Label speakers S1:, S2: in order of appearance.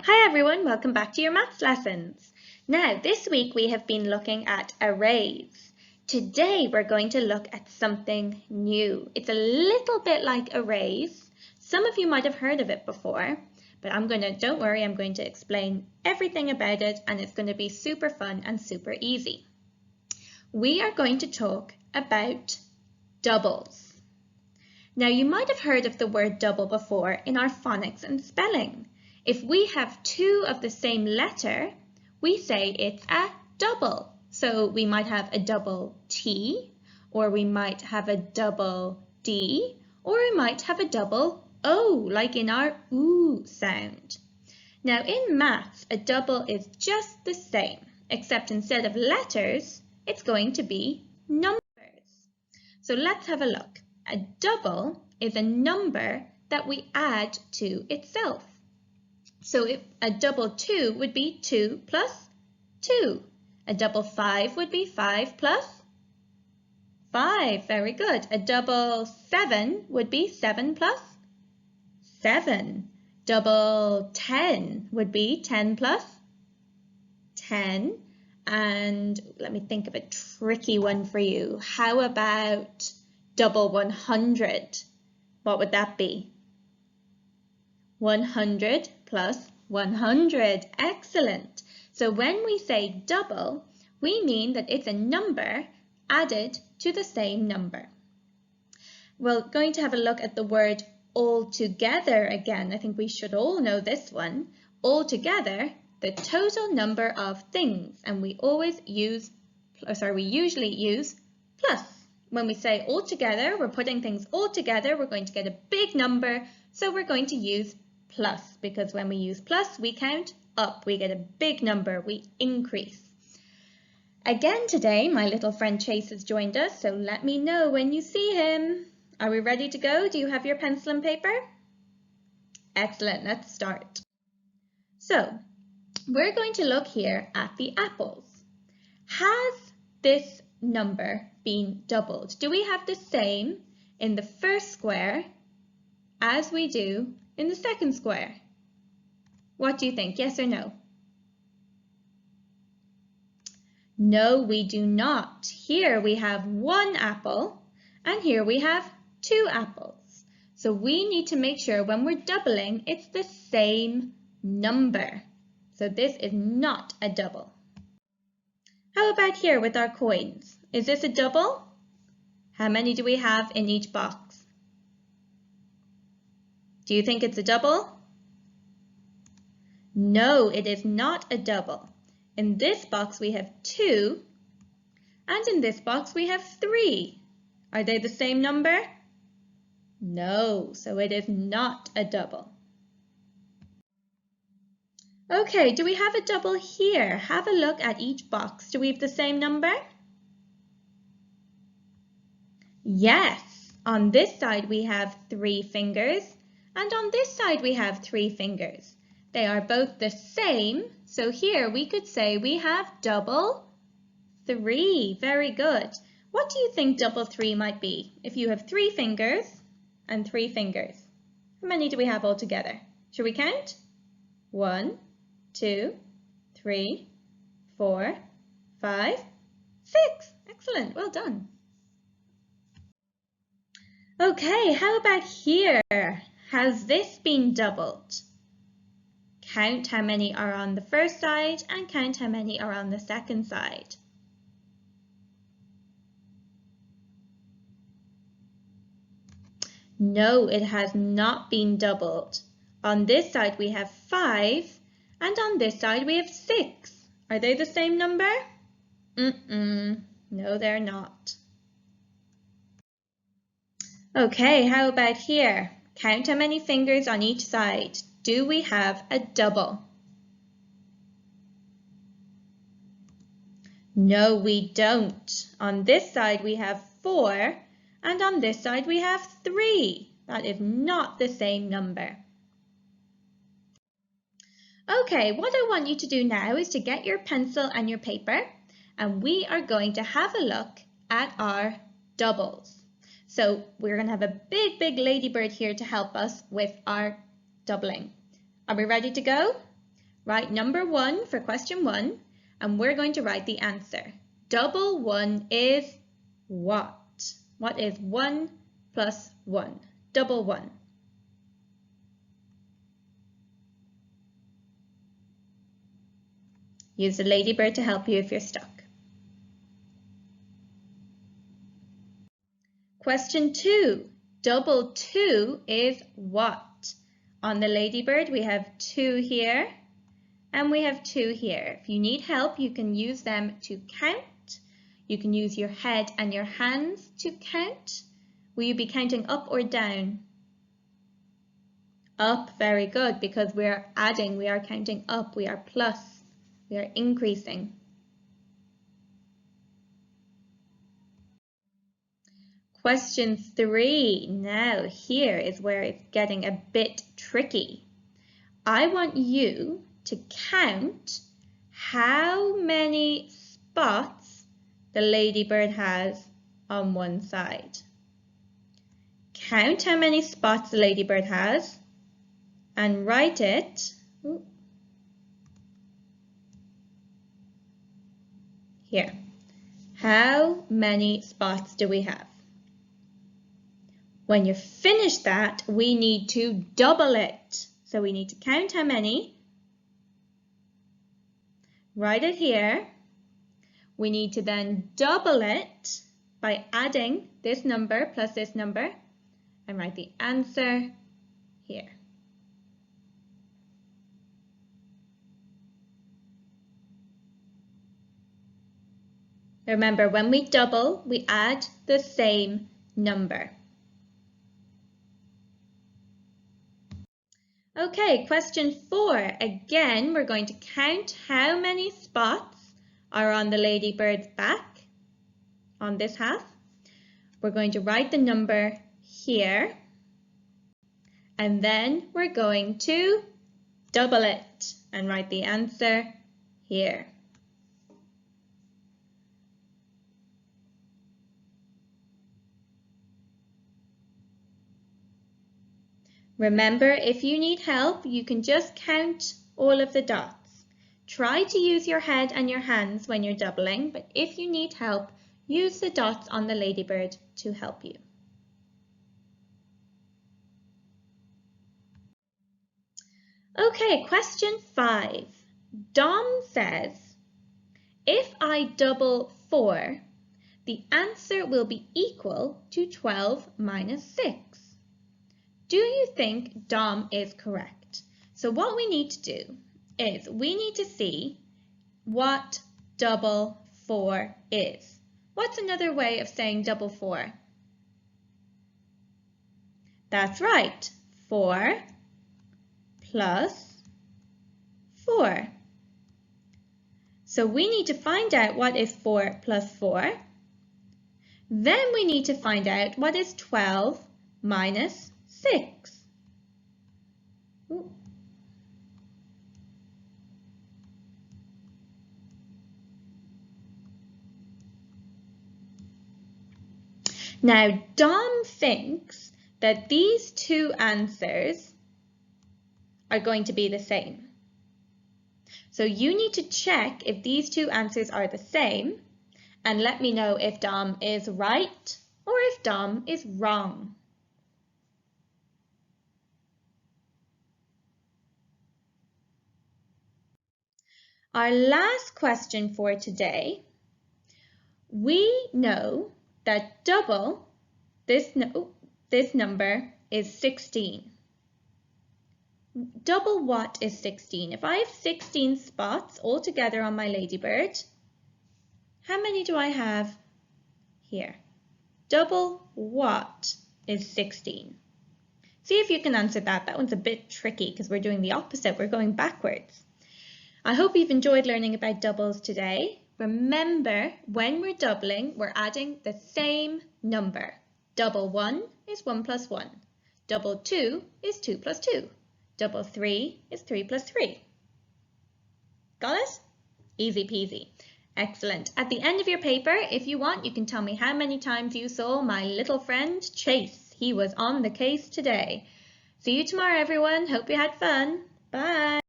S1: Hi everyone, welcome back to your maths lessons. Now, this week we have been looking at arrays. Today we're going to look at something new. It's a little bit like arrays. Some of you might have heard of it before, but don't worry, I'm going to explain everything about it and it's going to be super fun and super easy. We are going to talk about doubles. Now, you might have heard of the word double before in our phonics and spelling. If we have two of the same letter, we say it's a double. So we might have a double T, or we might have a double D, or we might have a double O, like in our OO sound. Now in maths, a double is just the same, except instead of letters, it's going to be numbers. So let's have a look. A double is a number that we add to itself. So if a double 2 would be 2 plus 2. A double 5 would be 5 plus 5. Very good. A double 7 would be 7 plus 7. Double 10 would be 10 plus 10. And let me think of a tricky one for you. How about double 100? What would that be? 100 plus 100. Excellent. So when we say double, we mean that it's a number added to the same number. We're going to have a look at the word altogether again. I think we should all know this one. Altogether, the total number of things, and we usually use plus. When we say altogether, we're putting things all together, we're going to get a big number, so we're going to use plus, because when we use plus, we count up, we get a big number, we increase. Again today, my little friend Chase has joined us, so let me know when you see him. Are we ready to go? Do you have your pencil and paper? Excellent, let's start. So, we're going to look here at the apples. Has this number been doubled? Do we have the same in the first square as we do in the second square? What do you think? Yes or no? No, we do not. Here we have one apple and here we have two apples. So we need to make sure when we're doubling, it's the same number. So this is not a double. How about here with our coins? Is this a double? How many do we have in each box? Do you think it's a double? No, it is not a double. In this box we have 2, and in this box we have 3. Are they the same number? No, so it is not a double. Okay, do we have a double here? Have a look at each box. Do we have the same number? Yes, on this side we have 3 fingers, and on this side we have 3 fingers. They are both the same, so here we could say we have double 3. Very good. What do you think double 3 might be? If you have 3 fingers and 3 fingers, how many do we have altogether? Should we count? 1, 2, 3, 4, 5, 6. Excellent, well done. Okay, how about here? Has this been doubled? Count how many are on the first side and count how many are on the second side. No, it has not been doubled. On this side we have 5 and on this side we have 6. Are they the same number? No, they're not. Okay, how about here? Count how many fingers on each side. Do we have a double? No, we don't. On this side we have 4 and on this side we have 3. That is not the same number. Okay, what I want you to do now is to get your pencil and your paper, and we are going to have a look at our doubles. So we're going to have a big ladybird here to help us with our doubling. Are we ready to go? Write number 1 for question 1, and we're going to write the answer. Double 1 is what? What is 1 plus 1? Double 1. Use the ladybird to help you if you're stuck. Question 2. Double 2 is what? On the ladybird, we have 2 here, and we have 2 here. If you need help, you can use them to count. You can use your head and your hands to count. Will you be counting up or down? Up, very good, because we are adding, we are counting up, we are plus, we are increasing. Question 3. Now here is where it's getting a bit tricky. I want you to count how many spots the ladybird has on one side. Count how many spots the ladybird has and write it here. How many spots do we have? When you finish that, we need to double it. So we need to count how many. Write it here. We need to then double it by adding this number plus this number and write the answer here. Remember, when we double, we add the same number. Okay, question 4. Again, we're going to count how many spots are on the ladybird's back on this half. We're going to write the number here, and then we're going to double it and write the answer here. Remember, if you need help, you can just count all of the dots. Try to use your head and your hands when you're doubling, but if you need help, use the dots on the ladybird to help you. Okay, question 5. Dom says, if I double 4, the answer will be equal to 12 minus 6. Do you think Dom is correct? So what we need to do is we need to see what double 4 is. What's another way of saying double 4? That's right, 4 plus 4. So we need to find out what is 4 plus 4. Then we need to find out what is 12 minus 6. Ooh. Now, Dom thinks that these two answers are going to be the same. So you need to check if these two answers are the same and let me know if Dom is right or if Dom is wrong. Our last question for today, we know that double this number is 16. Double what is 16? If I have 16 spots all together on my ladybird, how many do I have here? Double what is 16? See if you can answer that. That one's a bit tricky because we're doing the opposite. We're going backwards. I hope you've enjoyed learning about doubles today. Remember, when we're doubling, we're adding the same number. Double 1 is 1 plus 1. Double 2 is 2 plus 2. Double 3 is 3 plus 3. Got it? Easy peasy. Excellent. At the end of your paper, if you want, you can tell me how many times you saw my little friend Chase. He was on the case today. See you tomorrow, everyone. Hope you had fun. Bye.